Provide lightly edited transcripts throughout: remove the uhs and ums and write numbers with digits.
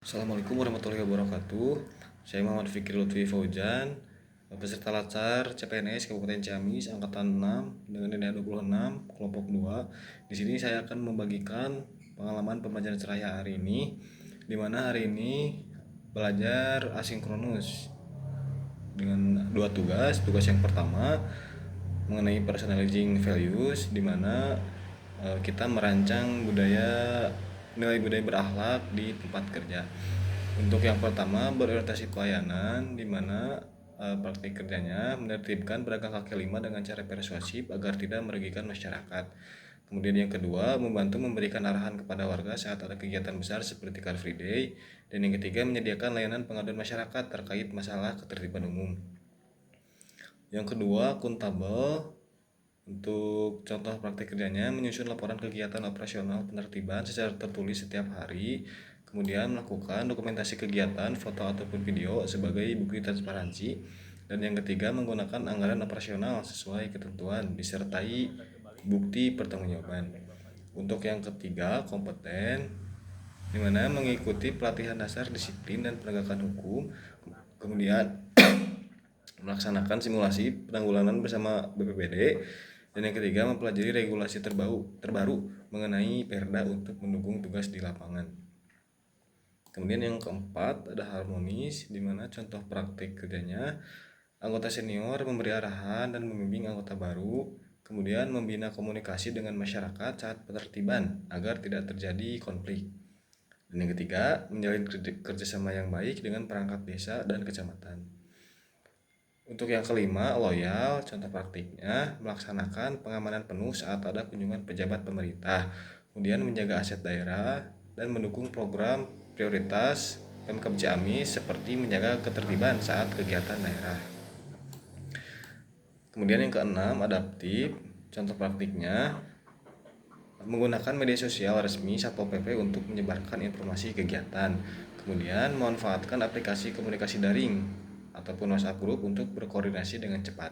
Assalamualaikum warahmatullahi wabarakatuh. Saya Muhammad Fikri Lutfi Fauzan, peserta Latsar CPNS Kabupaten Ciamis angkatan 6 dengan nilai 26 kelompok 2. Di sini saya akan membagikan pengalaman pembelajaran seraya hari ini, di mana hari ini belajar asinkronus dengan dua tugas. Tugas yang pertama mengenai personalizing values, di mana kita merancang nilai budaya berakhlak di tempat kerja. Untuk yang pertama berorientasi pelayanan, di mana praktik kerjanya menertibkan pedagang kaki lima dengan cara persuasif agar tidak merugikan masyarakat. Kemudian yang kedua, membantu memberikan arahan kepada warga saat ada kegiatan besar seperti Car Free Day. Dan yang ketiga, menyediakan layanan pengaduan masyarakat terkait masalah ketertiban umum. Yang kedua, akuntabel. Untuk contoh praktik kerjanya, menyusun laporan kegiatan operasional penertiban secara tertulis setiap hari, kemudian melakukan dokumentasi kegiatan, foto ataupun video sebagai bukti transparansi, dan yang ketiga, menggunakan anggaran operasional sesuai ketentuan, disertai bukti pertanggungjawaban. Untuk yang ketiga, kompeten, di mana mengikuti pelatihan dasar disiplin dan penegakan hukum, kemudian melaksanakan simulasi penanggulangan bersama BPBD, dan yang ketiga mempelajari regulasi terbaru mengenai Perda untuk mendukung tugas di lapangan. Kemudian yang keempat ada harmonis, di mana contoh praktik kerjanya anggota senior memberi arahan dan membimbing anggota baru, kemudian membina komunikasi dengan masyarakat saat penertiban agar tidak terjadi konflik. Dan yang ketiga, menjalin kerjasama yang baik dengan perangkat desa dan kecamatan. Untuk yang kelima, loyal, contoh praktiknya melaksanakan pengamanan penuh saat ada kunjungan pejabat pemerintah, kemudian menjaga aset daerah dan mendukung program prioritas Pemkab Ciamis seperti menjaga ketertiban saat kegiatan daerah. Kemudian yang keenam, adaptif, contoh praktiknya menggunakan media sosial resmi Satpol PP untuk menyebarkan informasi kegiatan, kemudian memanfaatkan aplikasi komunikasi daring ataupun WhatsApp group untuk berkoordinasi dengan cepat.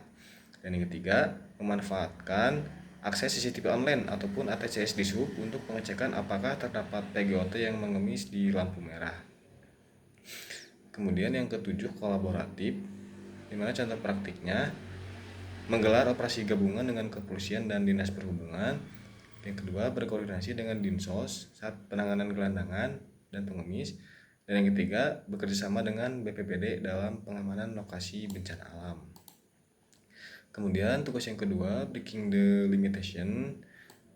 Dan yang ketiga, memanfaatkan akses CCTV online ataupun ATCS di SUB untuk pengecekan apakah terdapat PGOT yang mengemis di lampu merah. Kemudian yang ketujuh, kolaboratif, di mana contoh praktiknya menggelar operasi gabungan dengan kepolisian dan dinas perhubungan. Yang kedua, berkoordinasi dengan Dinsos saat penanganan gelandangan dan pengemis. Dan yang ketiga, bekerja sama dengan BPBD dalam pengamanan lokasi bencana alam. Kemudian tugas yang kedua, breaking the limitation,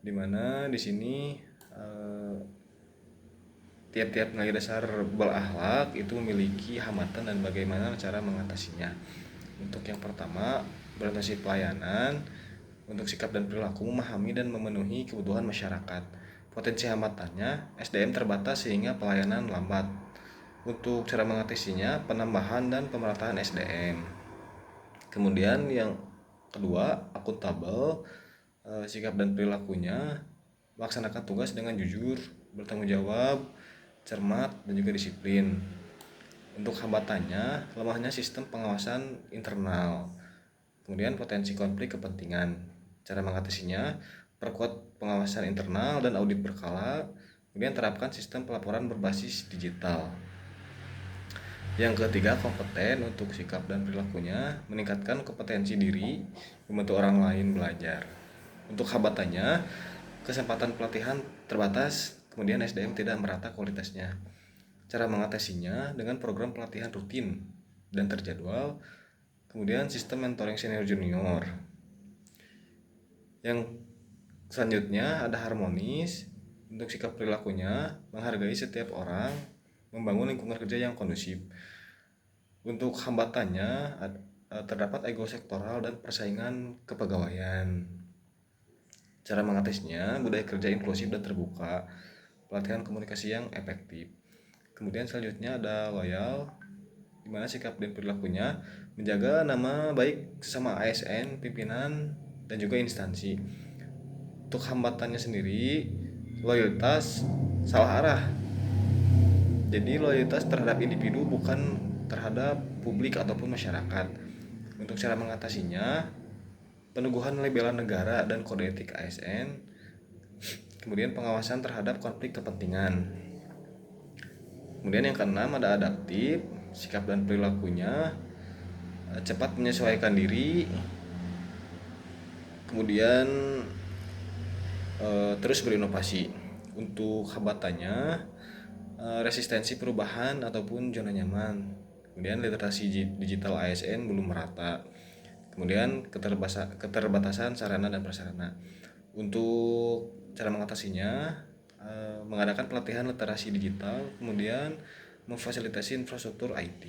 di mana di sini tiap-tiap nilai dasar berakhlak itu memiliki hambatan dan bagaimana cara mengatasinya. Untuk yang pertama, berorientasi pelayanan. Untuk sikap dan perilaku memahami dan memenuhi kebutuhan masyarakat. Potensi hambatannya, SDM terbatas sehingga pelayanan lambat. Untuk cara mengatasinya, penambahan dan pemerataan SDM. Kemudian yang kedua, akuntabel, sikap dan perilakunya melaksanakan tugas dengan jujur, bertanggung jawab, cermat, dan juga disiplin. Untuk hambatannya, lemahnya sistem pengawasan internal. Kemudian potensi konflik kepentingan. Cara mengatasinya, perkuat pengawasan internal dan audit berkala. Kemudian terapkan sistem pelaporan berbasis digital. Yang ketiga, kompeten. Untuk sikap dan perilakunya, meningkatkan kompetensi diri, membantu orang lain belajar. Untuk hambatannya, kesempatan pelatihan terbatas, kemudian SDM tidak merata kualitasnya. Cara mengatasinya dengan program pelatihan rutin dan terjadwal, kemudian sistem mentoring senior junior. Yang selanjutnya ada harmonis. Untuk sikap perilakunya, menghargai setiap orang, membangun lingkungan kerja yang kondusif. Untuk hambatannya, terdapat ego sektoral dan persaingan kepegawaian. Cara mengatasinya, budaya kerja inklusif dan terbuka, pelatihan komunikasi yang efektif. Kemudian selanjutnya ada loyal, di mana sikap dan perilakunya menjaga nama baik sesama ASN, pimpinan, dan juga instansi. Untuk hambatannya sendiri, loyalitas salah arah. Jadi loyalitas terhadap individu bukan terhadap publik ataupun masyarakat. Untuk cara mengatasinya, peneguhan nilai bela negara dan kode etik ASN, kemudian pengawasan terhadap konflik kepentingan. Kemudian yang keenam ada adaptif, sikap dan perilakunya cepat menyesuaikan diri, kemudian terus berinovasi. Untuk hambatannya resistensi perubahan ataupun zona nyaman. Kemudian literasi digital ASN belum merata. Kemudian keterbatasan sarana dan prasarana. Untuk cara mengatasinya mengadakan pelatihan literasi digital, kemudian memfasilitasi infrastruktur IT.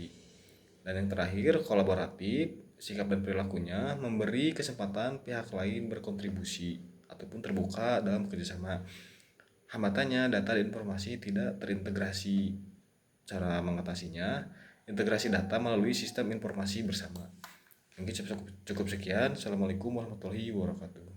Dan yang terakhir kolaboratif, sikap dan perilakunya memberi kesempatan pihak lain berkontribusi ataupun terbuka dalam kerjasama. Hambatannya data dan informasi tidak terintegrasi. Cara mengatasinya integrasi data melalui sistem informasi bersama. Mungkin cukup sekian. Assalamualaikum warahmatullahi wabarakatuh.